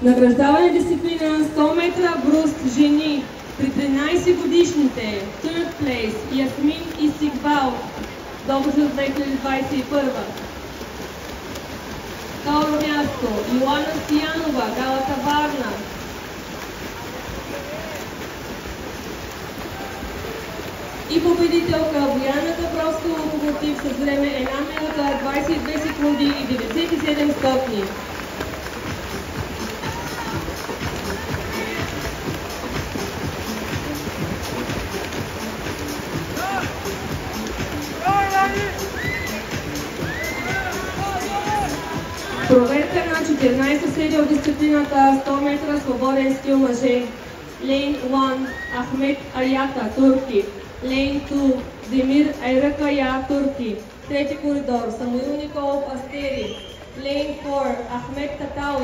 Награждаване дисциплина 100 метра бруст жени при 13 годишните. Third place Ясмин Исикбал, договор за 2021. Второ място Йоана Стоянова, Галата Варна. И победителка Бояна Габровска, локомотив с време 1 минута 22 секунди и 97 стотни. Проверка на 14 серия от дисциплината 100 метра свободен стил мъже. Лейн 1 Ахмет Арията, турки. Лейн 2 Демир Айракая, турки. Трети коридор Самуил Николов, Астери. Лейн 4 Ахмет Татауи.